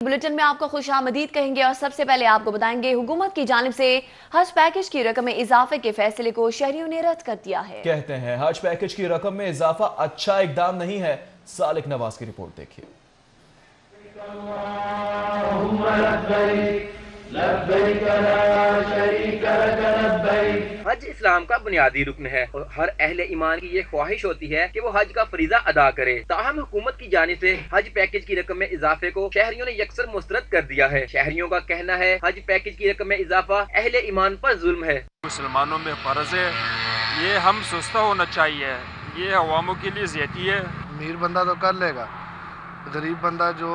Bulletin में आपको खुशामदीद कहेंगे और सबसे पहले आपको बताएंगे हुकूमत की जानिब से हज पैकेज की रकम में इजाफे के फैसले को शहरियों ने रद्द कर दिया है। कहते हैं हज पैकेज की रकम में इजाफा अच्छा इकदाम नहीं है। सालिक नवाज की रिपोर्ट देखिए। हज इस्लाम का बुनियादी रुकन है और हर अहले ईमान की ये ख्वाहिश होती है कि वो हज का फरीजा अदा करे। ताहम हुकूमत की जानिब से हज पैकेज की रकम में इजाफे को शहरियों ने यकसर मुस्तरद कर दिया है। शहरियों का कहना है हज पैकेज की रकम में इजाफा अहले ईमान पर जुल्म है। मुसलमानों में फर्ज है, ये हम सुस्ता होना चाहिए, ये अवामों के लिए ज़्यादती है। अमीर बंदा तो कर लेगा, गरीब बंदा जो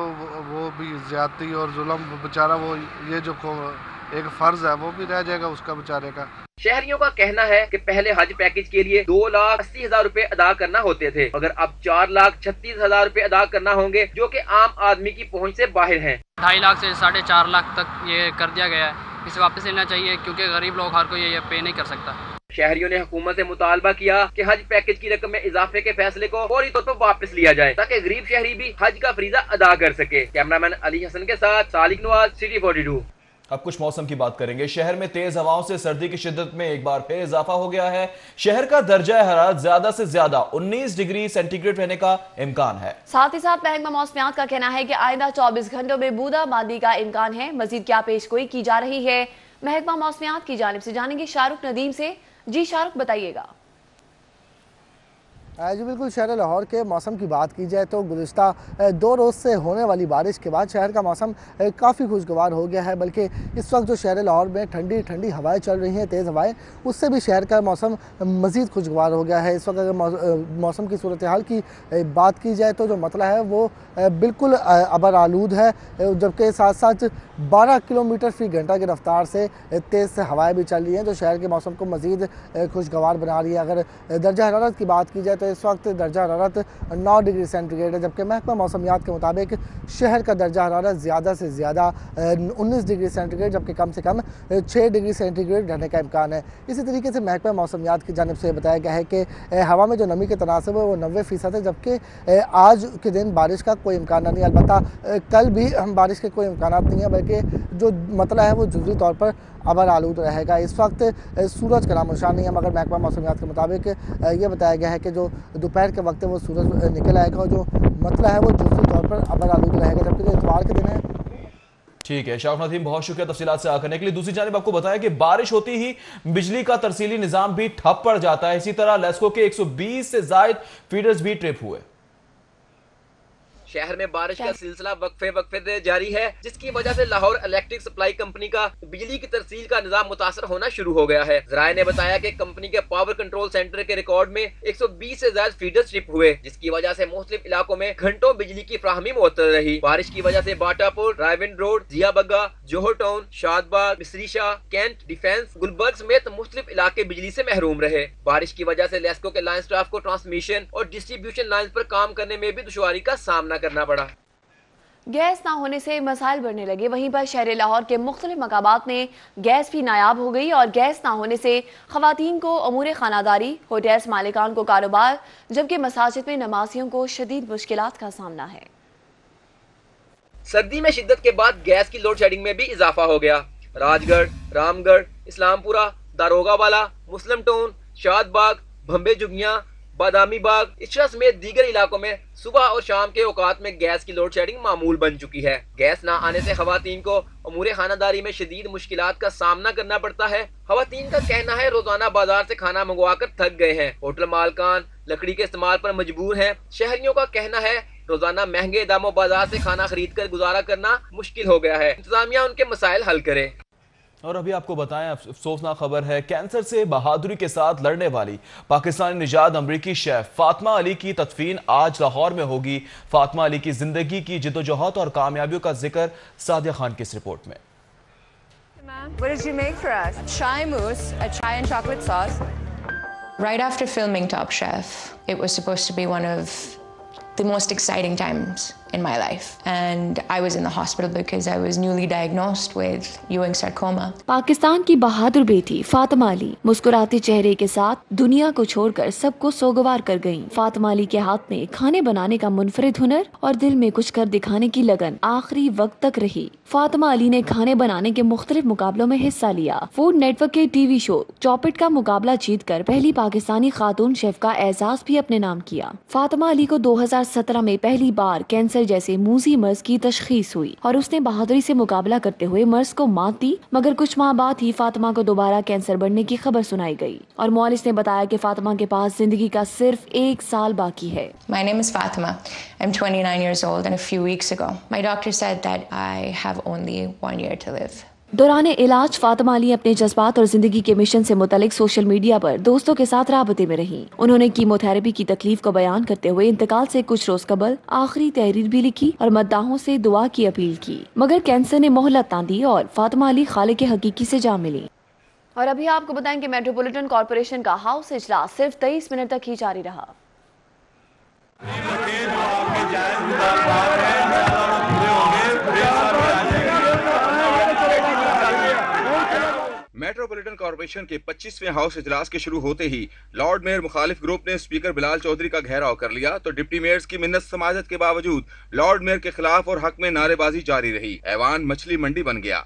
वो भी ज्यादती और जुल्म बेचारा, वो ये जो एक फर्ज है वो भी रह जाएगा उसका बेचारे का। शहरियों का कहना है कि पहले हज पैकेज के लिए 2,80,000 रुपए अदा करना होते थे, मगर अब 4,36,000 रुपए अदा करना होंगे, जो कि आम आदमी की पहुंच से बाहर हैं। 2.5 लाख से 4.5 लाख तक ये कर दिया गया है। इसे वापस लेना चाहिए क्योंकि गरीब लोग हर कोई ये पे नहीं कर सकता। शहरियों ने हुकूमत से मुतालबा किया कि हज पैकेज की रकम में इजाफे के फैसले को फौरी तौर पर वापस लिया जाए ताकि गरीब शहरी भी हज का फरीजा अदा कर सके। कैमरामैन अली हसन के साथ सालिक नवाज, सिटी 42। अब कुछ मौसम की बात करेंगे। शहर में तेज हवाओं से सर्दी की शिद्दत में एक बार फिर इजाफा हो गया है। शहर का दर्जा हरारत ज्यादा से ज्यादा 19 डिग्री सेंटीग्रेड रहने का इम्कान है। साथ ही साथ महकमा मौसमियात का कहना है कि आइंदा 24 घंटों में बूंदाबांदी का इम्कान है। मजीद क्या पेशगोई की जा रही है महकमा मौसमियात की जानिब से, जानेंगे शाहरुख नदीम से। जी शाहरुख, बताइएगा। जी बिल्कुल, शहर लाहौर के मौसम की बात की जाए तो गुज़िश्ता 2 रोज़ से होने वाली बारिश के बाद शहर का मौसम काफ़ी खुशगवार हो गया है। बल्कि इस वक्त जो शहर लाहौर में ठंडी ठंडी हवाएं चल रही हैं, तेज़ हवाएं, उससे भी शहर का मौसम मज़ीद खुशगवार हो गया है। इस वक्त अगर मौसम की सूरत हाल की बात की जाए तो जो मतला है वो बिल्कुल अबर आलूद है, जबकि साथ साथ 12 किलोमीटर फ़ी घंटा की रफ्तार से तेज़ से हवाएँ भी चल रही हैं, जो शहर के मौसम को मज़ीद खुशगवार बना रही है। अगर दर्जा हरारत की बात की जाए तो इस वक्त दर्जा हरारत 9 डिग्री सेंटीग्रेड है, जबकि महकमा मौसमियात के मुताबिक शहर का दर्जा हरारत ज़्यादा से ज़्यादा 19 डिग्री सेंटीग्रेड, जबकि कम से कम 6 डिग्री सेंटीग्रेड रहने का इम्कान है। इसी तरीके से महकमा मौसमियात की जानिब से बताया गया है कि हवा में जो नमी के तनासब है वो 90% है, जबकि आज के दिन बारिश का कोई इम्कान नहीं। अलबत्ता कल भी बारिश के कोई इम्कान नहीं है, बल्कि जो मतला है वो जुज़वी तौर पर अबर आलूद रहेगा। इस वक्त सूरज का नामोशान नहीं है, मगर महकमा मौसमियात के मुताबिक ये बताया गया है कि जो दोपहर के वक्त है वो सूरज निकल आएगा और जो मतला है वो जुज़वी तौर पर अबर आलूद रहेगा, जबकि जो इतवार के दिन है। ठीक है शाहरुख नदीम, बहुत शुक्रिया तफसीलात से आकर करने के लिए। दूसरी जानिब आपको बताया कि बारिश होती ही बिजली का तरसीली निजाम भी ठप पड़ जाता है। इसी तरह लेस्को के 120 से जायद फीडर्स भी ट्रिप हुए। शहर में बारिश का सिलसिला वक्फे से जारी है, जिसकी वजह से लाहौर इलेक्ट्रिक सप्लाई कंपनी का बिजली की तरसील का निजाम मुतासर होना शुरू हो गया है। जराये ने बताया कि कंपनी के पावर कंट्रोल सेंटर के रिकॉर्ड में 120 से ज्यादा फीडर ट्रिप हुए, जिसकी वजह से मुख्तलिफ इलाकों में घंटों बिजली की फ्राहमी मुअत्तल रही। बारिश की वजह से बाटापुर, रायविंड रोड, जिया बग्गा, जोहर टाउन, शादबाग, मिस्री शाह, कैंट, डिफेंस, गुलबर्ग समेत मुख्तलिफ इलाके बिजली से महरूम रहे। बारिश की वजह से लेस्को के लाइन स्टाफ को ट्रांसमिशन और डिस्ट्रीब्यूशन लाइन पर काम करने में भी दुश्वारी का सामना करना पड़ा। गैस ना होने से मसाइल बढ़ने लगे। वहीं पर शहर लाहौर के मुख्तलिफ मकामात में गैस भी नायाब हो गई और गैस ना होने से खवातीन को अमूर खानादारी, होटल्स मालिकान को कारोबार, जबकि मसाजिद में नमाजियों को शदीद मुश्किलात का सामना है। सर्दी में शिद्दत के बाद गैस की लोड शेडिंग में भी इजाफा हो गया। राजगढ़, रामगढ़, इस्लामपुरा, दारोगा वाला, मुस्लिम टाउन, शादबाग, भंबे जुगियां, बादामी बाग, इशरा समेत दीगर इलाकों में सुबह और शाम के औकात में गैस की लोड शेडिंग मामूल बन चुकी है। गैस ना आने से खवातीन को अमूर खानादारी में शदीद मुश्किलात का सामना करना पड़ता है। खवातीन का कहना है रोजाना बाजार से खाना मंगवा कर थक गए हैं। होटल मालकान लकड़ी के इस्तेमाल पर मजबूर हैं। शहरियों का कहना है रोजाना महंगे दामों बाजार से खाना खरीद कर गुजारा करना मुश्किल हो गया है। इंतजामिया उनके मसाइल हल करे। और अभी आपको बताएं अफसोसनाक खबर है, कैंसर से बहादुरी के साथ लड़ने वाली पाकिस्तानी निजात अमरीकी शेफ फातिमा अली की तदफीन आज लाहौर में होगी। फातिमा अली की जिंदगी की जिद्दोजहद और कामयाबियों का जिक्र सादिया खान की इस रिपोर्ट में। What did you make for us? Chai mousse, a chai and chocolate sauce. Right after filming Top Chef, it was supposed to be one of the most exciting times in my life, and I was in the hospital because I was newly diagnosed with Ewing sarcoma. Pakistan की बहादुर बेटी फातिमा अली मुस्कुराते चेहरे के साथ दुनिया को छोड़कर सबको सोगवार कर गईं। फातिमा अली के हाथ में खाने बनाने का मुनफरिद हुनर और दिल में कुछ कर दिखाने की लगन आखिरी वक्त तक रही। फातिमा अली ने खाने बनाने के मुख्तलिफ मुकाबलों में हिस्सा लिया। फूड नेटवर्क के टीवी शो चॉपिट का मुकाबला जीतकर पहली पाकिस्तानी खातून शेफ का एजाज भी अपने नाम किया। फातिमा अली को 2017 में पहली बार कैंसर जैसे मूजी मर्ज की तशखीस हुई और उसने बहादुरी से मुकाबला करते हुए मर्ज को मात दी, मगर कुछ माह बाद ही फातिमा को दोबारा कैंसर बढ़ने की खबर सुनाई गई और मुआलिज ने बताया कि फातिमा के पास जिंदगी का सिर्फ 1 साल बाकी है। My name is Fatima. I'm 29 years old, and a few weeks ago, my doctor said that I have only 1 year to live. दौरान इलाज फातिमा अली अपने जज्बात और जिंदगी के मिशन से मुतालिक सोशल मीडिया पर दोस्तों के साथ राबते में रहीं। उन्होंने कीमोथेरेपी की तकलीफ को बयान करते हुए इंतकाल से कुछ रोज कबल आखिरी तहरीर भी लिखी और मद्दाहों से दुआ की अपील की, मगर कैंसर ने मोहलत ना दी और फातिमा अली खालिक हकीकी से जा मिली। और अभी आपको बताएं कि मेट्रोपॉलिटन कॉर्पोरेशन का हाउस इजलास सिर्फ 23 मिनट तक ही जारी रहा। मेट्रोपॉलिटन कॉर्पोरेशन के 25वें हाउस इजलास के शुरू होते ही लॉर्ड मेयर मुखालिफ ग्रुप ने स्पीकर बिलाल चौधरी का घेराव कर लिया, तो डिप्टी मेयर्स की मिन्नत समाजत के बावजूद लॉर्ड मेयर के खिलाफ और हक में नारेबाजी जारी रही। ऐवान मछली मंडी बन गया।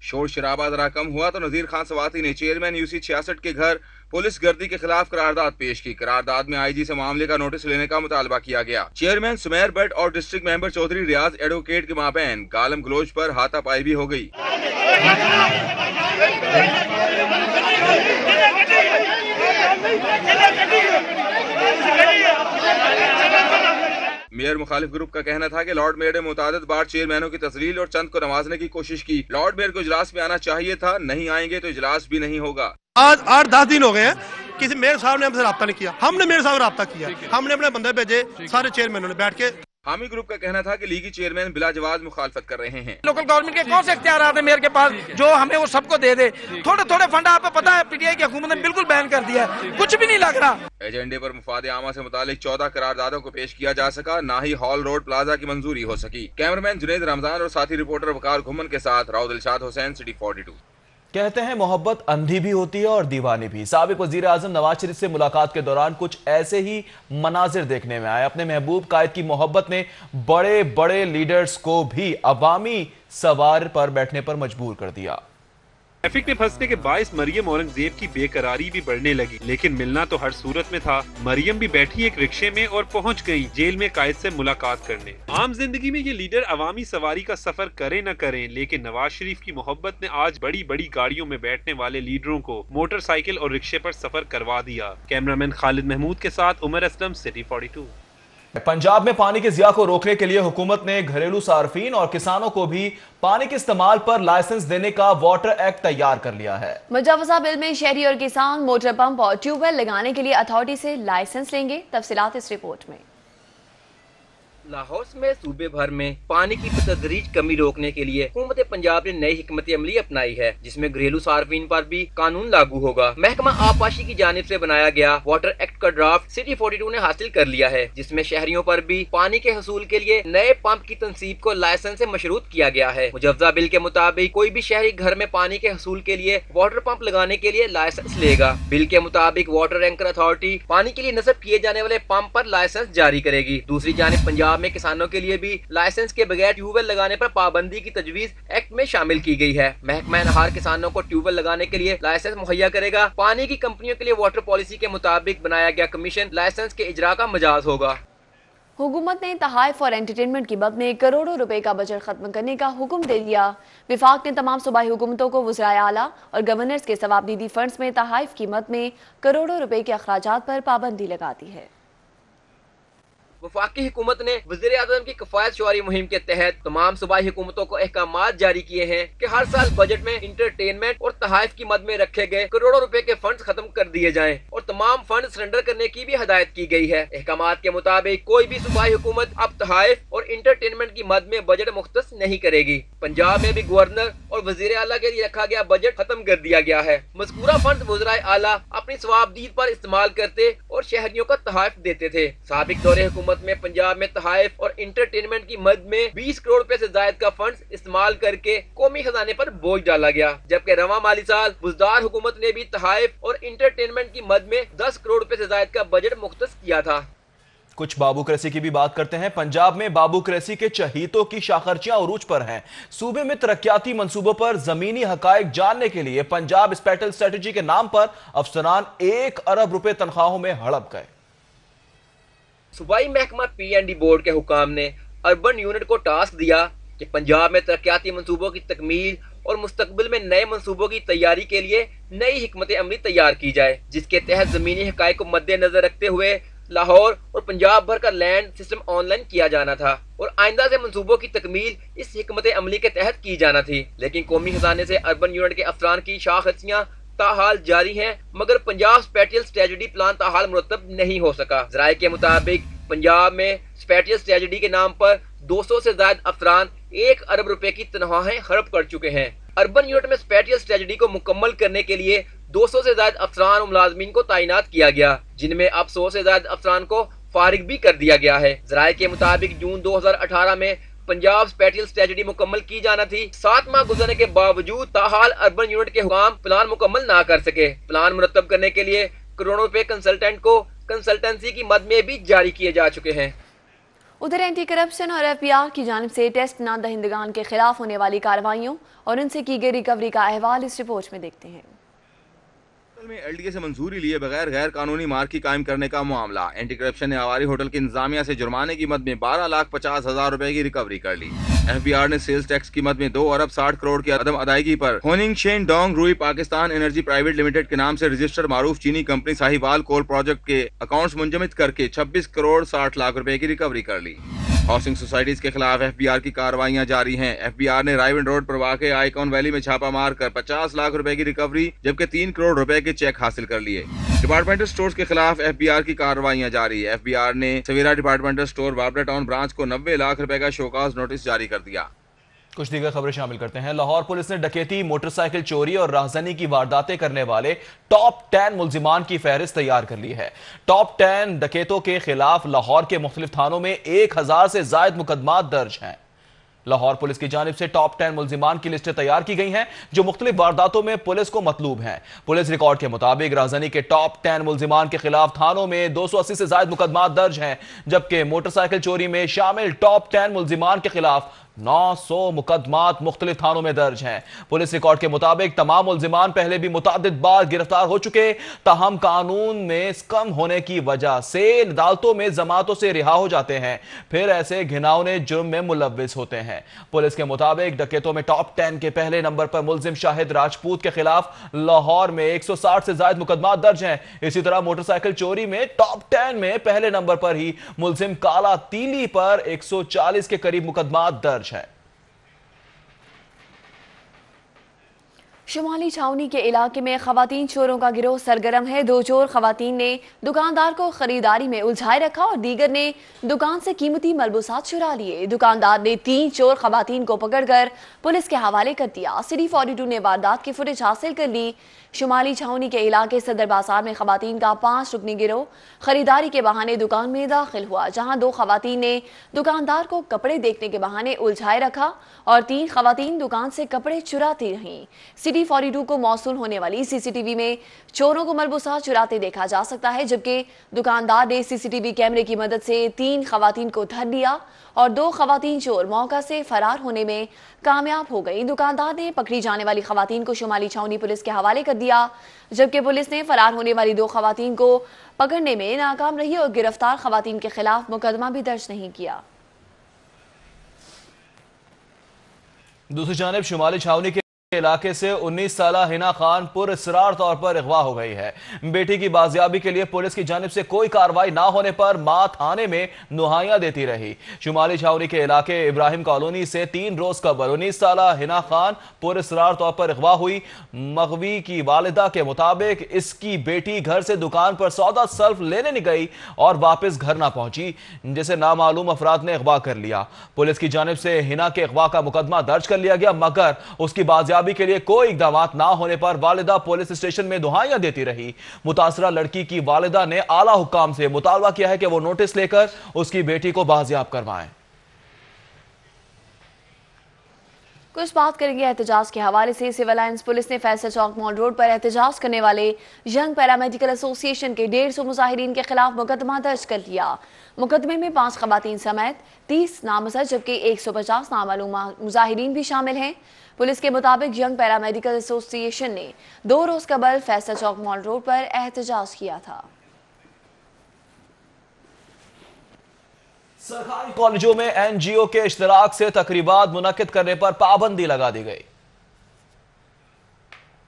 शोर शराबा जरा कम हुआ तो नजीर खान सवाती ने चेयरमैन यूसी 66 के घर पुलिस गर्दी के खिलाफ करारदाद पेश की। करारदाद में आईजी से मामले का नोटिस लेने का मुतालबा किया गया। चेयरमैन सुमेर भट्ट और डिस्ट्रिक्ट मेंबर चौधरी रियाज एडवोकेट के माबैन गालम गलोच पर हाथापाई भी हो गई। मेयर मुखालिफ ग्रुप का कहना था कि लॉर्ड मेयर ने मुतादिद बार चेयरमैनों की तस्लील और चंद को नवाजने की कोशिश की। लॉर्ड मेयर को इजलास में आना चाहिए था, नहीं आएंगे तो इजलास भी नहीं होगा। आज 8-10 दिन हो गए हैं, किसी मेयर साहब ने हमसे रब्ता नहीं किया। हमने मेयर साहब रब्ता किया, हमने अपने बंदे भेजे, सारे चेयरमैनों ने बैठ के। हामी ग्रुप का कहना था कि लीगी चेयरमैन बिला जवाब मुखालफत कर रहे हैं। लोकल गवर्नमेंट के कौन से इख्तियार आते हैं मेयर के पास जो हमें वो सबको दे दे? थोड़े थोड़े फंड आपको पता है पीटीआई की हुकूमत ने बिल्कुल बैन कर दिया है, कुछ भी नहीं लग रहा। एजेंडे पर मुफाद आमा से मुतालिक 14 करारदादों को पेश किया जा सका, ना ही हॉल रोड प्लाजा की मंजूरी हो सकी। कैमरामैन जुनैद रमजान और साथी रिपोर्टर वकार घुमन के साथ राव दिलशाद हुसैन, सिटी 42। कहते हैं मोहब्बत अंधी भी होती है और दीवानी भी। साबिक वजीर आजम नवाज शरीफ से मुलाकात के दौरान कुछ ऐसे ही मनाजिर देखने में आए। अपने महबूब कायद की मोहब्बत ने बड़े बड़े लीडर्स को भी अवामी सवार पर बैठने पर मजबूर कर दिया। ट्रैफिक में फंसने के बायस मरियम औरंगजेब की बेकरारी भी बढ़ने लगी, लेकिन मिलना तो हर सूरत में था। मरियम भी बैठी एक रिक्शे में और पहुंच गई जेल में कायद से मुलाकात करने। आम जिंदगी में ये लीडर अवामी सवारी का सफर करें न करें, लेकिन नवाज शरीफ की मोहब्बत ने आज बड़ी बड़ी गाड़ियों में बैठने वाले लीडरों को मोटरसाइकिल और रिक्शे पर सफर करवा दिया। कैमरामैन खालिद महमूद के साथ उमर असलम, सिटी 42। पंजाब में पानी के ज़िया को रोकने के लिए हुकूमत ने घरेलू सार्फिन और किसानों को भी पानी के इस्तेमाल पर लाइसेंस देने का वाटर एक्ट तैयार कर लिया है। मुजवजा बिल में शहरी और किसान मोटर पंप और ट्यूबवेल लगाने के लिए अथॉरिटी से लाइसेंस लेंगे। तफसीलात इस रिपोर्ट में। लाहौर में सूबे भर में पानी की बतदरीज कमी रोकने के लिए हुकूमत पंजाब ने नई हिकमत अमली अपनाई है, जिसमें घरेलू सार्फिन पर भी कानून लागू होगा। महकमा आबपाशी की जानिब से बनाया गया वाटर एक्ट का ड्राफ्ट सिटी 42 ने हासिल कर लिया है, जिसमें शहरियों पर भी पानी के हसूल के लिए नए पंप की तनसीब को लाइसेंस से मशरूत किया गया है। मुजवजा बिल के मुताबिक कोई भी शहरी घर में पानी के हसूल के लिए वाटर पंप लगाने के लिए लाइसेंस लेगा। बिल के मुताबिक वाटर एंकर अथॉरिटी पानी के लिए नस्ब किए जाने वाले पंप पर लाइसेंस जारी करेगी। दूसरी जानिब पंजाब में किसानों के लिए भी लाइसेंस के बगैर ट्यूबवेल लगाने पर पाबंदी की तजवीज एक्ट में शामिल की गई है। महकमा नहार किसानों को ट्यूबवेल लगाने के लिए लाइसेंस मुहैया करेगा। पानी की कंपनियों के लिए वाटर पॉलिसी के मुताबिक बनाया गया कमीशन लाइसेंस के इजरा का मजाज होगा। हुकूमत ने तहाइफ और एंटरटेनमेंट की मद में करोड़ों रुपए का बजट खत्म करने का हुक्म दे दिया। विफाक ने तमाम सूबाई हुकूमतों को वज़राए आला और गवर्नर्स के सवाबदीदी फंड्स में तहाइफ की मद में करोड़ों रुपए के अखराजात पर पाबंदी लगा दी है। वफाकी हुकूमत ने वज़ीर आज़म की किफायत शुमारी मुहिम के तहत तमाम सूबाई हुकूमतों को अहकामात जारी किए हैं कि हर साल बजट में इंटरटेनमेंट और तहाइफ की मद में रखे गए करोड़ों रुपए के फंड खत्म कर दिए जाएं और तमाम फंड सरेंडर करने की भी हिदायत की गई है। अहकामात के मुताबिक कोई भी सूबाई हुकूमत अब तहाइफ और इंटरटेनमेंट की मद में बजट मुख्तस नहीं करेगी। पंजाब में भी गवर्नर और वजीर आला के लिए रखा गया बजट खत्म कर दिया गया है। मज़कूरा फंड वज़राए आला अपनी सवाबदीद पर इस्तेमाल करते और शहरियों का तहाइफ देते थे। साबिक दौरे हुकूमत में पंजाब में तहाइफ और इंटरटेनमेंट की मद में 20 करोड़ रुपए से जायद का फंड इस्तेमाल करके कौमी खजाने पर बोझ डाला गया, जबकि रवा माली साल बुजदार हुकूमत ने भी तहाइफ और इंटरटेनमेंट की मद में 10 करोड़ रुपए से जायद का बजट मुख्तस किया था। कुछ बाबूकरेसी की भी बात करते हैं। पंजाब में बाबूकरेसी के चहीतों की शाखर्चियां उरूज पर हैं। सूबे में तरक्याती मंसूबों पर जमीनी हकायक जानने के लिए पंजाब स्पेशल स्ट्रेटजी के नाम पर अफसरान 1 अरब रुपए तनख्वाहों में हड़प गए। सूबाई महकमा P&D बोर्ड के हुकाम ने अर्बन यूनिट को टास्क दिया कि पंजाब में तरक्याती मंसूबों की तकमील और मुस्तकबिल में नए मंसूबों की तैयारी के लिए नई हिकमत अमली तैयार की जाए, जिसके तहत जमीनी हकायक को मद्देनजर रखते हुए लाहौर और पंजाब भर का लैंड सिस्टम ऑनलाइन किया जाना था और आइंदा से मंसूबों की तकमील इस हिकमत अमली के तहत की जाना थी। लेकिन कौमी खजाने से अर्बन यूनिट के अफसरान की शाखर्चियां ताहाल जारी हैं, मगर पंजाब स्पेशल स्ट्रेटजी प्लान ताहाल मुरतब नहीं हो सका। ज़राए के मुताबिक पंजाब में स्पेशल स्ट्रेटजी के नाम पर 200 से ज्यादा अफसरान 1 अरब रुपए की तनख्वाहें हड़प कर चुके हैं। अर्बन यूनिट में स्पेशल स्ट्रेटजी को मुकम्मल करने के लिए 200 से ज्यादा अफसरान और मुलाजमीन को तैनात किया गया, जिनमें अब 100 से ज्यादा अफसरान को फारिग भी कर दिया गया है। ज़राए के मुताबिक जून 2018 में पंजाब स्पेशल स्ट्रेटजी मुकम्मल की जाना थी। 7 माह गुजरने के बावजूद ताहाल अर्बन यूनिट के हुकाम प्लान मुकम्मल ना कर सके। प्लान मुरतब करने के लिए करोड़ों रुपए कंसल्टेंट को कंसल्टेंसी की मद में भी जारी किए जा चुके हैं। उधर एंटी करप्शन और FBI की जानिब से टेस्ट ना दहिंदगान के खिलाफ होने वाली कार्रवाइयों और उनसे की गई रिकवरी का अहवाल इस रिपोर्ट में देखते हैं। में LDA से मंजूरी लिए बगैर गैर कानूनी मार्की कायम करने का मामला। एंटी करप्शन ने आवारी होटल की इंतजामिया से जुर्माने की मद में 12,50,000 रुपए की रिकवरी कर ली। FBI ने सेल्स टैक्स की मद में 2 अरब 60 करोड़ की अदम अदायगी पर होनिंग शेन डोंग रुई पाकिस्तान एनर्जी प्राइवेट लिमिटेड के नाम से रजिस्टर्ड मारूफ चीनी कंपनी साहिवाल कोल प्रोजेक्ट के अकाउंट्स मुंजमद करके 26 करोड़ 60 लाख रुपए की रिकवरी कर ली। हाउसिंग सोसाइटीज के खिलाफ FBI की कार्रवाइयां जारी हैं। FBI ने रायवन रोड पर वाक़े आइकॉन वैली में छापा मार कर 50 लाख रुपए की रिकवरी जबकि 3 करोड़ रुपए के चेक हासिल कर लिए। डिपार्टमेंटल स्टोर्स के खिलाफ FBI की कार्रवाइयां जारी। FBI ने सवेरा डिपार्टमेंटल स्टोर बाबरा टाउन ब्रांच को 90 लाख रुपए का शोकाज नोटिस जारी कर दिया। कुछ दीगर खबरें शामिल करते हैं। लाहौर पुलिस ने डकैती, मोटरसाइकिल चोरी और राहजनी की वारदातें करने वाले टॉप 10 मुल्जिमान की फहरिस्त तैयार कर ली है। टॉप 10 डकैतों के खिलाफ लाहौर के मुख्तलिफ थानों में 1000 से जायद मुकदमात दर्ज हैं। लाहौर पुलिस की जानिब से टॉप 10 मुल्जिमान की लिस्टें तैयार की गई हैं जो मुख्तलिफ वारदातों में पुलिस को मतलूब हैं। पुलिस रिकॉर्ड के मुताबिक राहजनी के टॉप 10 मुल्जिमान के खिलाफ थानों में 280 से जायद मुकदमात दर्ज हैं, जबकि मोटरसाइकिल चोरी में शामिल टॉप 10 मुल्जिमान के खिलाफ 900 मुकदमात मुख्तलिफ थानों में दर्ज हैं। पुलिस रिकॉर्ड के मुताबिक तमाम मुल्जिमान पहले भी मुतादिद बार गिरफ्तार हो चुके, ताहम कानून में कम होने की वजह से अदालतों में जमातों से रिहा हो जाते हैं, फिर ऐसे घिनौने जुर्म में मुलव्विस होते हैं। पुलिस के मुताबिक डकैतों में टॉप 10 के पहले नंबर पर मुल्जिम शाहिद राजपूत के खिलाफ लाहौर में 160 से जायद मुकदमात दर्ज हैं। इसी तरह मोटरसाइकिल चोरी में टॉप 10 में पहले नंबर पर ही मुल्जिम काला तीली पर 140 के करीब मुकदमात दर्ज है। शुमाली छावनी के इलाके में खवातीन चोरों का गिरोह सरगर्म है। 2 चोर खवातीन ने दुकानदार को खरीदारी में उलझाए रखा और दीगर ने दुकान से कीमती मलबूसात चुरा लिए। दुकानदार ने 3 चोर खवातीन को पकड़कर पुलिस के हवाले कर दिया। सिटी 42 ने वारदात की फुटेज हासिल कर ली। शुमाली छावनी के इलाके सदर बाजार में खवातीन का 5 रुकनी गिरोह खरीदारी के बहाने दुकान में दाखिल हुआ, जहां 2 खवातीन ने दुकानदार को कपड़े देखने के बहाने उलझाए रखा और 3 खवातीन दुकान से कपड़े चुराती रहीं। सिटी 42 को मौसूल होने वाली CCTV में चोरों को मलबूसात चुराते देखा जा सकता है, जबकि दुकानदार ने CCTV कैमरे की मदद से 3 खवातीन को धर लिया और 2 खवातीन चोर मौका से फरार होने में कामयाब हो गई। दुकानदार ने पकड़ी जाने वाली खवातीन को शुमाली छावनी पुलिस के हवाले कर दिया, जबकि पुलिस ने फरार होने वाली 2 खवातीन को पकड़ने में नाकाम रही और गिरफ्तार खवातीन के खिलाफ मुकदमा भी दर्ज नहीं किया। दूसरी जानिब शुमाली छावनी के इलाके से 19 साला हिना खान पुरअसरार तौर पर अगवा हो गई है। बेटी की बाजियाबी के लिए पुलिस की जानिब से कोई कार्रवाई ना होने पर मां थाने में नुहाइयां देती रही। शुमाली छावनी के इलाके इब्राहिम कॉलोनी से 3 रोज कबल 19 साला हिना खान पुरअसरार तौर पर अगवा हुई। मगवी की वालिदा के मुताबिक इसकी बेटी घर से दुकान पर सौदा सल्फ लेने गई और वापस घर ना पहुंची, जिसे नामालूम अफराद ने अगवा कर लिया। पुलिस की जानिब से हिना के अगवा का मुकदमा दर्ज कर लिया गया, मगर उसकी बाजियाबी के लिए कोई इकदाम ना होने पर वालिदा पुलिस स्टेशन में दुहाइयां देती रही। मुतासरा लड़की की वालिदा ने आला हुक्काम से मुतालबा किया है कि वो नोटिस लेकर उसकी बेटी को बाजियाब करवाएं। कुछ बात करेंगे एहतजाज के हवाले से। सिविल लाइंस पुलिस ने फैसल चौक मॉल रोड पर एहतजाज करने वाले यंग पैरामेडिकल एसोसिएशन के 150 मुजाहिरीन के खिलाफ मुकदमा दर्ज कर लिया। मुकदमे में 5 खवातीन समेत 30 नामजद जबकि 150 नामालूम मुजाहिरीन भी शामिल हैं। पुलिस के मुताबिक यंग पैरामेडिकल एसोसिएशन ने 2 रोज कबल फैसल चौक मॉल रोड पर एहतजाज किया था। सरकारी कॉलेजों में एनजीओ के इश्तराक से तकरीबात मुनक्किद करने पर पाबंदी लगा दी गई।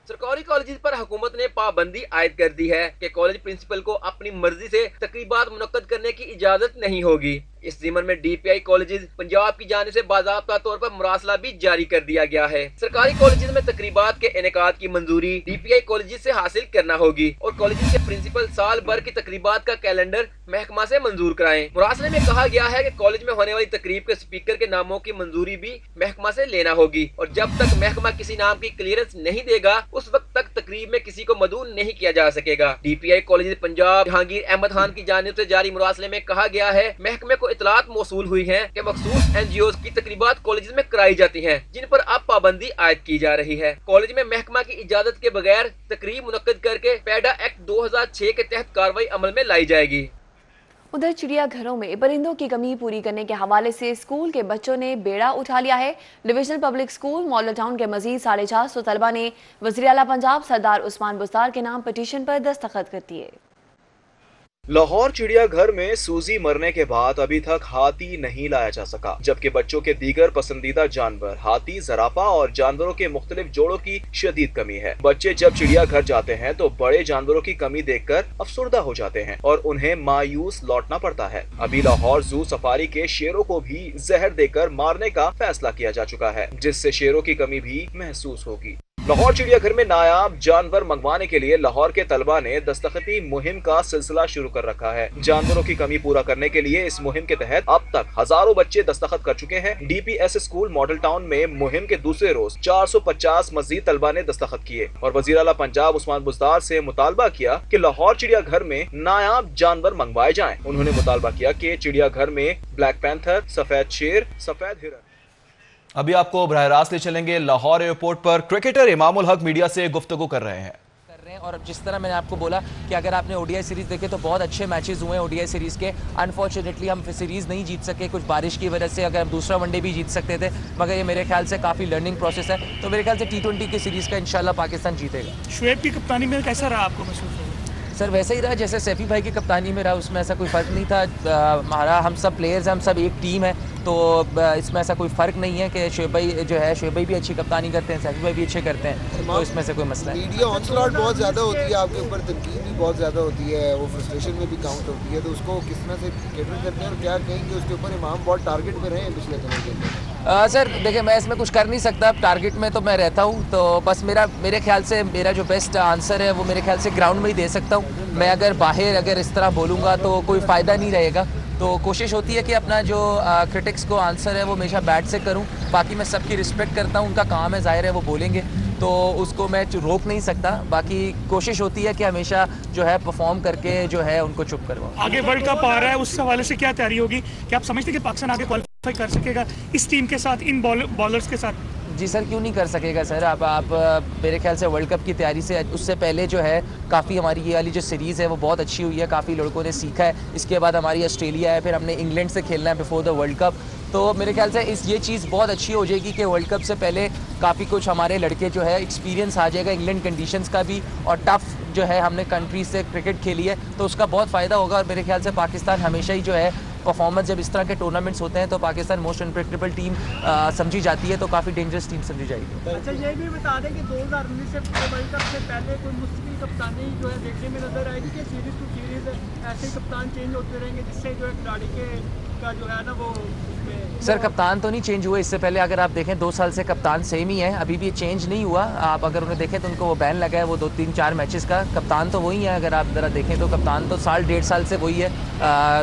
सरकारी कॉलेज पर हुकूमत ने पाबंदी आयद कर दी है कि कॉलेज प्रिंसिपल को अपनी मर्जी से तकरीबात मुनक्किद करने की इजाजत नहीं होगी। इस जिम्मन में डीपीआई कॉलेजेस पंजाब की जानिब से बाज़ाब्ता तौर पर मुरासला भी जारी कर दिया गया है। सरकारी कॉलेजेस में तकरीबात के इनेकाद की मंजूरी डीपीआई कॉलेजेस से हासिल करना होगी और कॉलेजेस के प्रिंसिपल साल भर की तकरीबात का कैलेंडर महकमा से मंजूर कराएं। मुरासले में कहा गया है कि कॉलेज में होने वाली तकरीब के स्पीकर के नामों की मंजूरी भी महकमा से लेना होगी और जब तक महकमा किसी नाम की क्लियरेंस नहीं देगा उस वक्त तक तकरीब में किसी को मदून नहीं किया जा सकेगा। डीपीआई कॉलेज पंजाब जहांगीर अहमद खान की जानिब से जारी मुरासले में कहा गया है महकमे को इतलात मौसूल हुई है कि मखसूस एनजीओ की तकरीबात कॉलेज में कराई जाती हैं जिन पर अब पाबंदी आयद की जा रही है। कॉलेज में महकमा की इजाजत के बगैर तकरीब मुनक्किद करके पैडा एक्ट 2006 के तहत कार्रवाई अमल में लाई जाएगी। उधर चिड़ियाघरों में परिंदों की कमी पूरी करने के हवाले से स्कूल के बच्चों ने बेड़ा उठा लिया है। Divisional public school model town के मजीद 450 तलबा ने वज़ीर आला पंजाब सरदार उस्मान बुज़दार के नाम पटिशन पर दस्तखत कर दिए। लाहौर चिड़ियाघर में सूजी मरने के बाद अभी तक हाथी नहीं लाया जा सका, जबकि बच्चों के दीगर पसंदीदा जानवर हाथी, ज़राफ़ा और जानवरों के मुख्तलिफ जोड़ों की शदीद कमी है। बच्चे जब चिड़ियाघर जाते हैं तो बड़े जानवरों की कमी देखकर अफसुर्दा हो जाते हैं और उन्हें मायूस लौटना पड़ता है। अभी लाहौर जू सफारी के शेरों को भी जहर देकर मारने का फैसला किया जा चुका है, जिससे शेरों की कमी भी महसूस होगी। लाहौर चिड़ियाघर में नायाब जानवर मंगवाने के लिए लाहौर के तलबा ने दस्तखती मुहिम का सिलसिला शुरू कर रखा है। जानवरों की कमी पूरा करने के लिए इस मुहिम के तहत अब तक हजारों बच्चे दस्तखत कर चुके हैं। डीपीएस स्कूल मॉडल टाउन में मुहिम के दूसरे रोज 450 मजीद तलबा ने दस्तखत किए और वज़ीर आला पंजाब उस्मान बुज़दार से मुतालबा किया कि लाहौर चिड़ियाघर में नायाब जानवर मंगवाए जाएं। उन्होंने मुतालबा किया कि चिड़ियाघर में ब्लैक पैंथर, सफेद शेर, सफेद हिरन। अभी आपको बराह रास्त ले चलेंगे लाहौर एयरपोर्ट पर। क्रिकेटर इमामुल हक मीडिया से गुफ्तगू कर रहे हैं। और जिस तरह मैंने आपको बोला कि अगर आपने ओडीआई सीरीज़ देखे तो बहुत अच्छे मैचेस हुए हैं ओडीआई सीरीज़ के। अनफॉर्चुनेटली हम सीरीज़ नहीं जीत सके कुछ बारिश की वजह से, अगर हम दूसरा वनडे भी जीत सकते थे, मगर ये मेरे ख्याल से काफ़ी लर्निंग प्रोसेस है। तो मेरे ख्याल से T20 की सीरीज़ का इंशाल्लाह पाकिस्तान जीतेगा। शुएब की कप्तानी में कैसा रहा आपको महसूस हो? सर वैसे ही रहा जैसे सैफी भाई की कप्तानी में रहा, उसमें ऐसा कोई फ़र्क नहीं था। हमारा हम सब प्लेयर्स हैं, हम सब एक टीम है, तो इसमें ऐसा कोई फ़र्क नहीं है कि शोएब भाई जो है शोएब भाई भी अच्छी कप्तानी करते हैं, सैफी भाई भी अच्छे करते हैं, तो इसमें से कोई मसला नहीं। मीडिया ऑनस्लॉट बहुत ज़्यादा होती है आपके ऊपर, तनकीद भी बहुत ज़्यादा होती है, वो फ्रस्ट्रेशन में भी काउंट होती है, तो उसको किस तरह से कैटर करते हैं और क्या कहेंगे उसके ऊपर? इमाम बहुत टारगेट में रहे हैं पिछले दिनों के अंदर। सर देखिए मैं इसमें कुछ कर नहीं सकता, टारगेट में तो मैं रहता हूँ, तो बस मेरे ख्याल से मेरा जो बेस्ट आंसर है वो मेरे ख्याल से ग्राउंड में ही दे सकता हूँ। मैं अगर बाहर अगर इस तरह बोलूँगा तो कोई फ़ायदा नहीं रहेगा। तो कोशिश होती है कि अपना जो क्रिटिक्स को आंसर है वो हमेशा बैट से करूं। बाकी मैं सबकी रिस्पेक्ट करता हूं, उनका काम है, जाहिर है वो बोलेंगे तो उसको मैं रोक नहीं सकता। बाकी कोशिश होती है कि हमेशा जो है परफॉर्म करके जो है उनको चुप करवाओ। आगे वर्ल्ड कप आ रहा है, उस हवाले से क्या तैयारी होगी? क्या आप समझते हैं कि पाकिस्तान आगे क्वालिफाई कर सकेगा इस टीम के साथ, इन बॉलर्स के साथ? जी सर, क्यों नहीं कर सकेगा सर। आप मेरे ख्याल से वर्ल्ड कप की तैयारी से उससे पहले जो है काफ़ी हमारी ये वाली जो सीरीज़ है वो बहुत अच्छी हुई है, काफ़ी लड़कों ने सीखा है। इसके बाद हमारी ऑस्ट्रेलिया है, फिर हमने इंग्लैंड से खेलना है बिफोर द वर्ल्ड कप। तो मेरे ख्याल से ये चीज़ बहुत अच्छी हो जाएगी कि वर्ल्ड कप से पहले काफ़ी कुछ हमारे लड़के जो है एक्सपीरियंस आ जाएगा इंग्लैंड कंडीशंस का भी, और टफ़ जो है हमने कंट्री से क्रिकेट खेली है तो उसका बहुत फ़ायदा होगा। और मेरे ख्याल से पाकिस्तान हमेशा ही जो है परफॉर्मेंस जब इस तरह के टूर्नामेंट्स होते हैं तो पाकिस्तान मोस्ट अनप्रेडिक्टेबल टीम समझी जाती है, तो काफ़ी डेंजरस टीम समझी जाएगी। अच्छा, ये भी बता दें कि 2019 से वर्ल्ड कप से पहले कोई मुश्किल कप्तानी जो है देखने में नजर आएगी कि सीरीज टू सीरीज ऐसे ही कप्तान चेंज होते रहेंगे, जिससे जो है खिलाड़ी का जो है ना वो सर कप्तान तो नहीं चेंज हुए इससे पहले, अगर आप देखें 2 साल से कप्तान सेम ही है, अभी भी ये चेंज नहीं हुआ। आप अगर उन्हें देखें तो उनको वो बैन लगा है वो 2-3-4 मैचेस का, कप्तान तो वही है। अगर आप ज़रा देखें तो कप्तान तो 1.5 साल से वही है,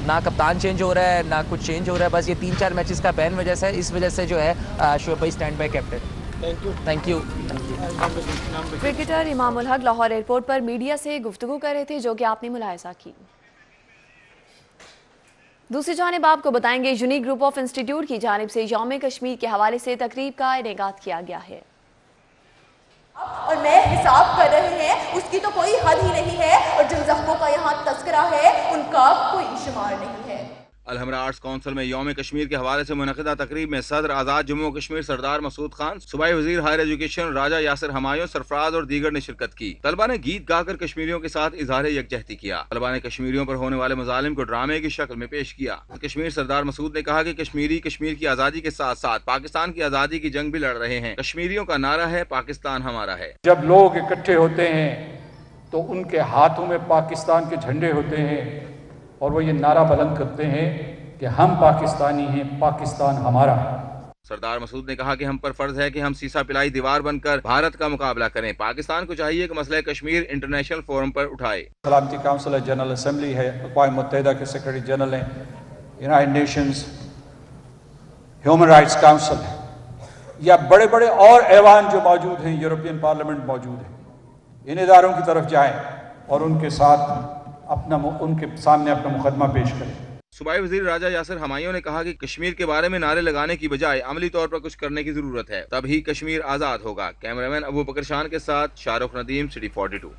ना कप्तान चेंज हो रहा है ना कुछ चेंज हो रहा है, बस ये 3-4 मैचेस का बैन वजह से, इस वजह से जो है शोएब भाई stand by captain. Thank you. Cricketer Imamul Haq Lahore airport पर मीडिया से गुफ्तगू कर रहे थे, जो कि आपने मुलाहिजा की। दूसरी जानिब आपको बताएंगे यूनिक ग्रुप ऑफ इंस्टीट्यूट की जानिब से यौम कश्मीर के हवाले से तकरीब का इनेकाद किया गया है। और नए हिसाब कर रहे हैं, उसकी तो कोई हद ही नहीं है, और जिन जख्मों का यहाँ तस्करा है उनका कोई शुमार नहीं है। अलहमरा आर्ट्स काउंसिल में यौम कश्मीर के हवाले से मुनक़िदा तकरीब में सदर आज़ाद जम्मू कश्मीर सरदार मसूद खान, सूबाई वज़ीर हायर एजुकेशन राजा यासिर हमायूं, सरफराज और दीगर ने शिरकत की। तलबा ने गीत गाकर कश्मीरियों के साथ इजहार यकजहती किया। तलबा ने कश्मीरियों पर होने वाले मज़ालिम को ड्रामे की शक्ल में पेश किया। कश्मीर सरदार मसूद ने कहा कि कश्मीरी कश्मीर की आज़ादी के साथ साथ पाकिस्तान की आज़ादी की जंग भी लड़ रहे हैं। कश्मीरियों का नारा है पाकिस्तान हमारा है। जब लोग इकट्ठे होते हैं तो उनके हाथों में पाकिस्तान के झंडे होते हैं और वो ये नारा बुलंद करते हैं कि हम पाकिस्तानी हैं, पाकिस्तान हमारा है। सरदार मसूद ने कहा कि हम पर फर्ज है कि हम सीसा पिलाई दीवार बनकर भारत का मुकाबला करें। पाकिस्तान को चाहिए कि मसला कश्मीर इंटरनेशनल फोरम पर उठाए। सलामती काउंसिल है, जनरल असम्बली है, अक़वाम मुत्तहिदा के सेक्रेटरी जनरल हैं, United Nations human rights council है, या बड़े बड़े और ऐवान जो मौजूद हैं, यूरोपियन पार्लियामेंट मौजूद है, इन इदारों की तरफ जाएं और उनके साथ उनके सामने अपना मुकदमा पेश करें। सूबाई वज़ीर राजा यासिर हमायूं ने कहा कि कश्मीर के बारे में नारे लगाने की बजाय अमली तौर पर कुछ करने की जरूरत है, तभी कश्मीर आज़ाद होगा। कैमरामैन अबू बकर शान के साथ शाहरुख नदीम, सिटी 42।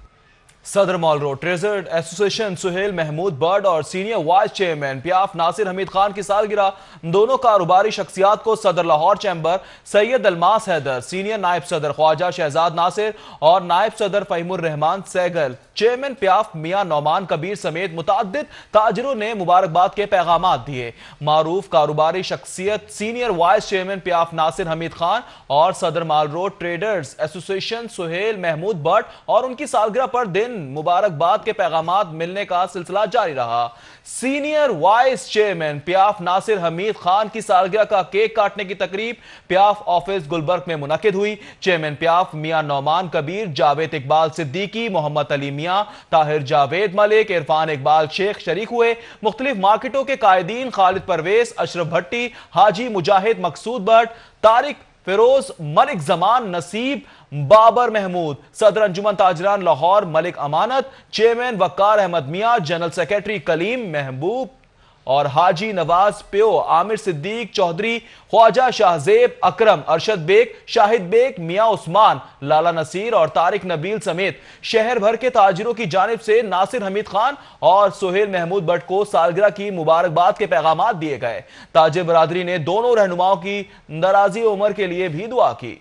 सदर mall road traders association Suhail Mahmood बर्ड और senior vice chairman पियाफ Nasir Hamid Khan की सालगिरह, दोनों कारोबारी शख्सियात को सदर लाहौर चैम्बर सैयद अलमास हैदर, सीनियर नायब सदर ख्वाजा शहजाद नासिर और नायब सदर फहीमुर रहमान सैगल, चेयरमैन पियाफ मियां नौमान कबीर समेत मुतअद्दिद ताजिरों ने मुबारकबाद के पैगामात दिए। मारूफ कारोबारी शख्सियत senior vice chairman पियाफ Nasir Hamid Khan और सदर mall Road traders association Suhail Mahmood बर्ड और उनकी सालगिरह पर दिन मुबारकबाद के पैगामात मिलने का सिलसिला जारी रहा। Senior vice chairman पियाफ Nasir Hamid Khan की सालगिरह का केक काटने की तकरीब पियाफ ऑफिस गुलबर्ग में मुनक्किद हुई। चेयरमैन पियाफ मियां नौमान कबीर, जावेद इकबाल सिद्दीकी, मोहम्मद अली मियां, ताहिर जावेद मलिक, इरफान इकबाल शेख शरीक हुए। मुख्तलिफ मार्केटों के कायदीन खालिद परवेज, अशरफ भट्टी, हाजी मुजाहिद, मकसूद भट्ट, तारिक फिरोज, मलिक जमान, नसीब, बाबर महमूद, सदर अंजुमन ताजरान लाहौर मलिक अमानत, चेयरमैन वक्कार अहमद मियां, जनरल सेक्रेटरी कलीम महबूब और हाजी नवाज प्यो, आमिर सिद्दीक चौधरी, ख्वाजा शाहजेब, अकरम, अरशद बेग, शाहिद बेग, मियां उस्मान, लाला नसीर और तारिक नबील समेत शहर भर के ताजिरों की जानिब से नासिर हमीद खान और सुहेल महमूद बट को सालगिरह की मुबारकबाद के पैगामात दिए गए। ताजिर बरादरी ने दोनों रहनुमाओं की दराजी उम्र के लिए भी दुआ की।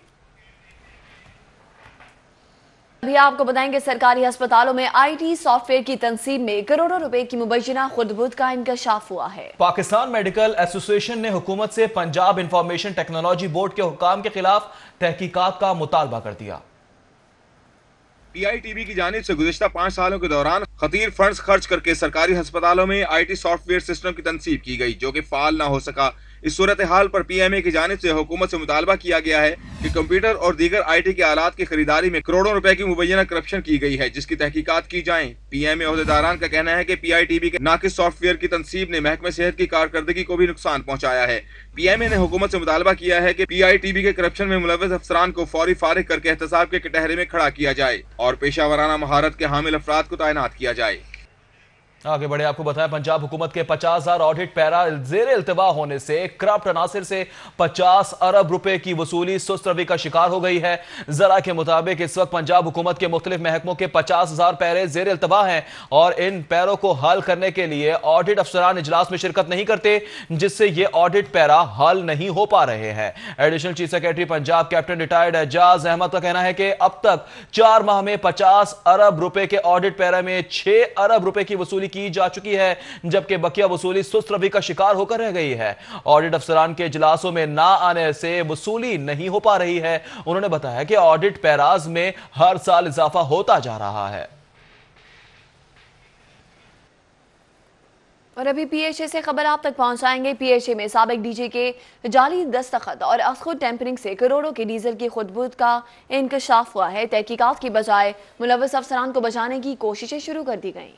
अभी आपको बताएंगे सरकारी अस्पतालों में आईटी सॉफ्टवेयर की तंसीब में करोड़ों रुपए की मुबैना खुदबुद का इंकशाफ हुआ है। पाकिस्तान मेडिकल एसोसिएशन ने हुकूमत से पंजाब इंफॉर्मेशन टेक्नोलॉजी बोर्ड के हुक्काम के खिलाफ तहकीकात का मुतालबा कर दिया। PITB की जानिब से गुज़िश्ता 5 सालों के दौरान खतीर फंड्स खर्च करके सरकारी अस्पतालों में IT सॉफ्टवेयर सिस्टम की तंसीब की गई, जो कि फाल ना हो सका। इस सूरत हाल पर PMA की जानिब से हुकूमत से मुतालबा किया गया है कि कंप्यूटर और दीगर IT के आलात की खरीदारी में करोड़ों रुपए की मुबैना करप्शन की गई है, जिसकी तहकीकात की जाए। PMA अहदेदारान का कहना है कि PITB के नाकिस सॉफ्टवेयर की तंसीब ने महकमे सेहत की कारकर्दगी को भी नुकसान पहुंचाया है। PMA ने हुकूमत से मुतालबा किया है कि PITB के करप्शन में मुलव्वस अफसरान को फौरी फारिग करके एहतसाब के कटहरे में खड़ा किया जाए और पेशा वराना महारत के हामिल अफराद को तैनात किया जाए। आगे बढ़े आपको बताया पंजाब हुकूमत के 50,000 ऑडिट पैरा जेर इल्तवा होने से करप्ट अनासिर से 50 अरब रुपए की वसूली सुस्त रवि का शिकार हो गई है। जरा के मुताबिक इस वक्त पंजाब हुकूमत के मुख्तलिफ महकमों के 50,000 पैरे जेर इल्तवा हैं और इन पैरों को हल करने के लिए ऑडिट अफसरान इजलास में शिरकत नहीं करते, जिससे ये ऑडिट पैरा हल नहीं हो पा रहे हैं। Additional chief secretary Punjab captain retired Ejaz Ahmad का कहना है कि अब तक 4 माह में 50 अरब रुपए के ऑडिट पैरा में 6 अरब रुपए की वसूली वसूली की जा चुकी है, जबकि बकिया वसूली सुस्त रवि का शिकार होकर रह गई है। ऑडिट अफसरान के इजलासों में ना आने से वसूली नहीं हो पा रही है। उन्होंने बताया कि ऑडिट पैराज में हर साल इजाफा होता जा रहा है। और अभी पीएचए से खबर आप तक पहुंचाएंगे। पीएचए में साबिक डीजी के जाली दस्तखत और खुद टेम्परिंग से करोड़ों के डीजल की खुदबुद का इंकशाफ हुआ है। तहकीकात की बजाय मुलव्वस अफसरान को बचाने की कोशिशें शुरू कर दी गई।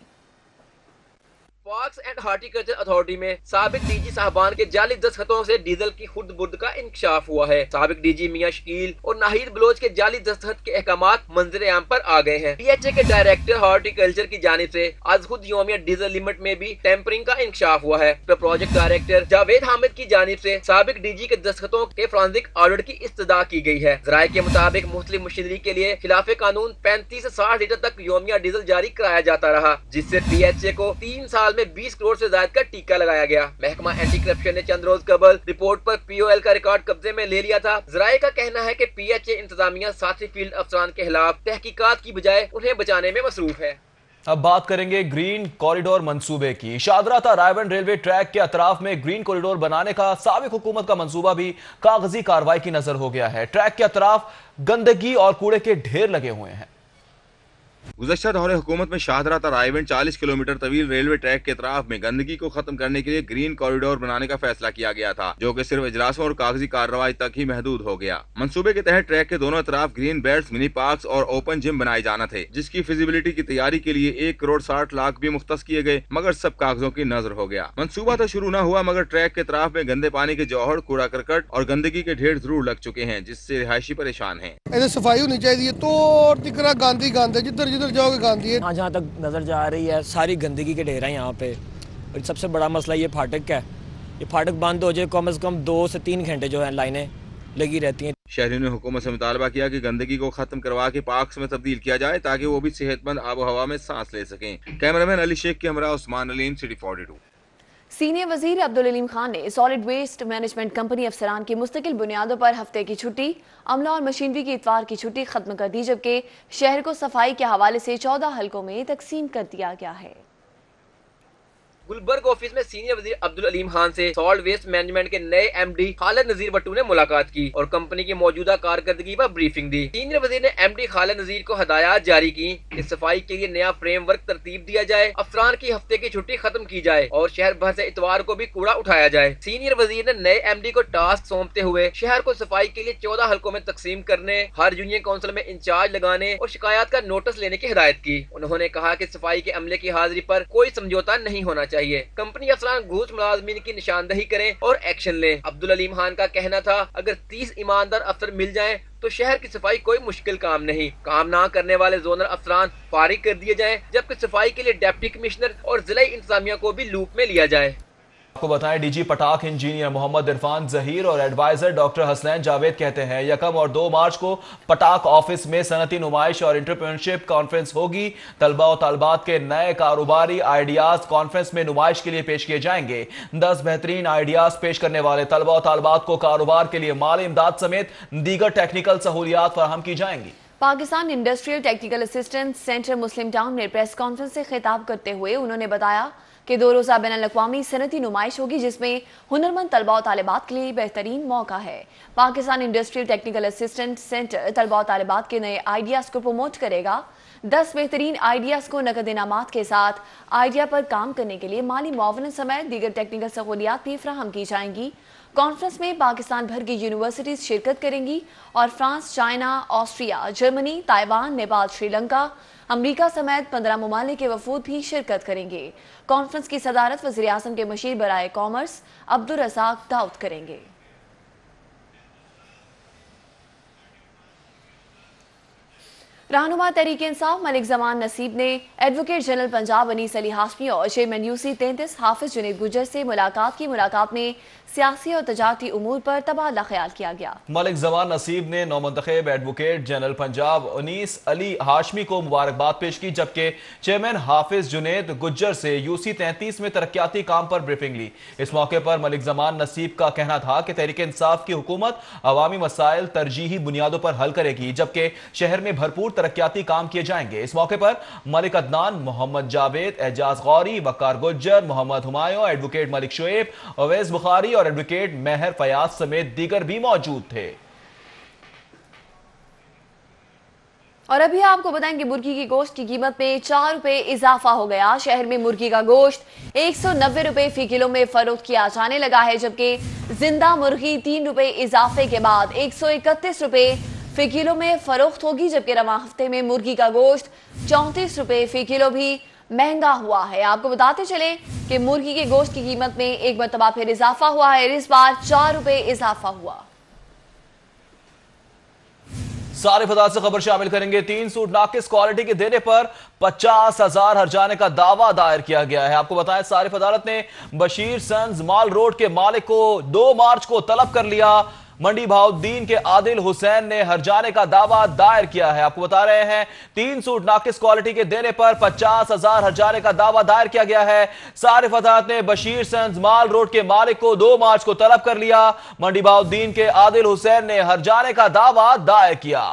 फॉक्स एंड हार्टिकल्चर अथॉरिटी में साबिक डीजी साहबान के जाली दस्तखतों से डीजल की खुर्द-बुर्द का इंकशाफ हुआ है। साबिक डीजी मियां शकील और नाहिद बलोच के जाली दस्तखत के अहकामात मंजर आम पर आ गए हैं। पीएचए के डायरेक्टर हार्टिकल्चर की जानिब से आज खुद योमिया डीजल लिमिट में भी टेम्परिंग का इंकशाफ हुआ है। तो प्रोजेक्ट डायरेक्टर जावेद हामिद की जानिब से साबिक डीजी के दस्तखतों के फॉरेंसिक ऑडिट की इस्तदा की गई है। जराये के मुताबिक मुख्तलिफ मशीनरी के लिए खिलाफ कानून 35 से 60 लीटर तक योमिया डीजल जारी कराया जाता रहा, जिससे पीएचए को 3 साल में 20 करोड़ से ज्यादा का टीका लगाया गया। महकमा एंटी करप्शन ने चंद रोज कबल रिपोर्ट पर पीओएल का रिकॉर्ड कब्जे में ले लिया था। जराये का कहना है कि पीएचए इंतजामिया साथी फील्ड अफसरान के खिलाफ तहकीकात की बजाय उन्हें बचाने में मसरूफ है। अब बात करेंगे ग्रीन कॉरिडोर मंसूबे की। शादरा था रायबंद रेलवे ट्रैक के अतराफ में ग्रीन कॉरिडोर बनाने का साबिक हुकूमत का मंसूबा भी कागजी कार्रवाई की नजर हो गया है। ट्रैक के अतराफ गंदगी और कूड़े के ढेर लगे हुए हैं। गुज़श्ता दौरे हुकूमत में शाहदरा था रायबंद 40 किलोमीटर तवील रेलवे ट्रैक के अतराफ में गंदगी को खत्म करने के लिए ग्रीन कॉरिडोर बनाने का फैसला किया गया था, जो कि सिर्फ इजलासों और कागजी कार्रवाई तक ही महदूद हो गया। मंसूबे के तहत ट्रैक के दोनों अतराफ ग्रीन बेल्ट्स, मिनी पार्क्स और ओपन जिम बनाए जाना थे, जिसकी फिजिबिलिटी की तैयारी के लिए 1 करोड़ 60 लाख भी मुख्तस किए गए, मगर सब कागजों की नजर हो गया। मंसूबा तो शुरू न हुआ, मगर ट्रैक के अतराफ में गंदे पानी के जौहर, कूड़ा करकट और गंदगी के ढेर जरूर लग चुके हैं, जिससे रिहायशी परेशान है। सफाई होनी चाहिए, तो दिखरा गांधी गांधी जिधर जिधर जाओगे गांधी है। जहाँ तक नज़र जा रही है सारी गंदगी के ढेर हैं यहाँ पे। और सबसे बड़ा मसला ये फाटक का है। ये फाटक बंद हो जाए, कम से कम 2 से 3 घंटे जो है लाइनें लगी रहती हैं। शहरियों ने हुकूमत से मुतालबा किया कि गंदगी को खत्म करवा के पार्क्स में तब्दील किया जाए, ताकि वो भी सेहतमंद आबो हवा में सांस ले सकें। कैमरामैन अली शेख के हमरा उस्मान अलीम, सिटी 42। सीनियर वजीर अब्दुल अलीम खान ने सॉलिड वेस्ट मैनेजमेंट कंपनी अफसरान की मुस्तकिल बुनियादों पर हफ्ते की छुट्टी, अमला और मशीनरी की इतवार की छुट्टी खत्म कर दी, जबकि शहर को सफाई के हवाले से 14 हलकों में तकसीम कर दिया गया है। गुलबर्ग ऑफिस में सीनियर वजीर अब्दुल अलीम खान से सॉल्ट वेस्ट मैनेजमेंट के नए एमडी खालिद नजीर भट्टू ने मुलाकात की और कंपनी की मौजूदा कारकर्दगी पर ब्रीफिंग दी। सीनियर वजीर ने एमडी खालिद नजीर को हदायत जारी की कि सफाई के लिए नया फ्रेमवर्क तरतीब दिया जाए, अफसरान की हफ्ते की छुट्टी खत्म की जाए और शहर भर से इतवार को भी कूड़ा उठाया जाए। सीनियर वजीर ने नए एमडी को टास्क सौंपते हुए शहर को सफाई के लिए 14 हलकों में तकसीम करने, हर यूनियन काउंसिल में इंचार्ज लगाने और शिकायत का नोटिस लेने की हिदायत की। उन्होंने कहा कि सफाई के अमले की हाजिरी पर कोई समझौता नहीं होना चाहिए। कंपनी घूस मुलाजमीन की निशानदही करें और एक्शन लें। अब्दुल अलीम खान का कहना था, अगर 30 ईमानदार अफसर मिल जाएं तो शहर की सफाई कोई मुश्किल काम नहीं। काम ना करने वाले जोनल अफसरान फारिग कर दिए जाएं, जबकि सफाई के लिए डिप्टी कमिश्नर और जिला इंतजामिया को भी लूप में लिया जाए। आपको बताएं, डीजी पटाख इंजीनियर मोहम्मद इरफान जहीर और एडवाइजर डॉक्टर हसनैन जावेद कहते हैं 1 और 2 मार्च को पटाख ऑफिस में सनती नुमाइश और इंटरप्रेन्योरशिप कॉन्फ्रेंस होगी। तलबा और तालबात के नए कारोबारी आइडियाज कॉन्फ्रेंस में नुमाइश के लिए पेश किए जाएंगे। 10 बेहतरीन आइडियाज पेश करने वाले तलबा और तालबात को कारोबार के लिए माली इमदाद समेत दीगर टेक्निकल सहूलियात फराहम की जाएंगी। Pakistan industrial technical assistant centre Muslim Town में प्रेस कॉन्फ्रेंस से खिताब करते हुए उन्होंने बताया कि 2 रोज़ा बैनुल-अक़वामी सनती नुमाइश होगी, जिसमें हुनरमंद तलबा और तालिबात के लिए बेहतरीन मौका है। Pakistan industrial technical assistant centre तलबा और तालिबात के नए आइडियाज़ को प्रमोट करेगा। 10 बेहतरीन आइडियाज़ को नकद इनामात के साथ आइडिया पर काम करने के लिए माली मुआवनत समेत दीगर टेक्निकल सहूलियात भी फराहम की जाएंगी। कॉन्फ्रेंस में पाकिस्तान भर की यूनिवर्सिटीज शिरकत करेंगी और France, China, Austria, Germany, Taiwan, Nepal, Sri Lanka, अमरीका समेत 15 ममालिक के वफूद भी शिरकत करेंगे। कॉन्फ्रेंस की सदारत वज़ीर आज़म के मशीर बराए कॉमर्स अब्दुल रज़ाक दाऊद करेंगे। रहनुमा तहरीक इंसाफ मलिक जमान नसीब ने एडवोकेट जनरल पंजाब अनीस अली हाशमी और चेयरमैन यूसी 33 हाफिज जुनैद गुज्जर से मुलाकात की। मुलाकात में सियासी और तजारती उमूर पर तबादला ख्याल किया गया। मलिक जमान नसीब ने नौमंतखब एडवोकेट जनरल पंजाब अनीस अली हाशमी को मुबारकबाद पेश की, जबकि चेयरमैन हाफिज जुनैद गुज्जर से यूसी 33 में तरक्याती काम पर ब्रीफिंग ली। इस मौके पर मलिक जमान नसीब का कहना था कि तहरीक इंसाफ की हुकूमत अवामी मसाइल तरजीही बुनियादों पर हल करेगी, जबकि शहर में भरपूर तरक्याती काम किए जाएंगे। इस मौके पर मलिक अदनान, मोहम्मद जावेद, एजाज गौरी, वकार गुज्जर, मोहम्मद हुमायूं, एडवोकेट मलिक शोएब, अवैस बुखारी और एडवोकेट मेहर फयाज समेत दीगर भी मौजूद थे। और अभी आपको बताएं कि मुर्गी की गोश्त की कीमत में 4 रुपए इजाफा हो गया। शहर में मुर्गी का गोश्त 190 रुपए फी किलो में फरोख्त किया जाने लगा है, जबकि जिंदा मुर्गी 3 रुपए इजाफे के बाद 131 रुपए फी किलो में फरोख्त होगी, जबकि रवां हफ्ते में मुर्गी का गोश्त 34 रुपए फी किलो भी महंगा हुआ है। आपको बताते चले कि मुर्गी के गोश्त की कीमत में एक मरतबा फिर इजाफा हुआ है, इस बार 4 रुपए इजाफा हुआ। सारे फसाद से खबर शामिल करेंगे। 3 सूट नाकिस क्वालिटी के देने पर 50,000 हर्जाने का दावा दायर किया गया है। आपको बताएं, सारिफ अदालत ने बशीर सन्स माल रोड के मालिक को 2 मार्च को तलब कर लिया। मंडी बहाउद्दीन के आदिल हुसैन ने हर्जाने का दावा दायर किया है। आपको बता रहे हैं 3 सूट नाकिस क्वालिटी के देने पर 50,000 हर्जाने का दावा दायर किया गया है। सारिफ अदालत ने बशीर सन्स माल रोड के मालिक को 2 मार्च को तलब कर लिया। मंडी बहाउद्दीन के आदिल हुसैन ने हर्जाने का दावा दायर किया।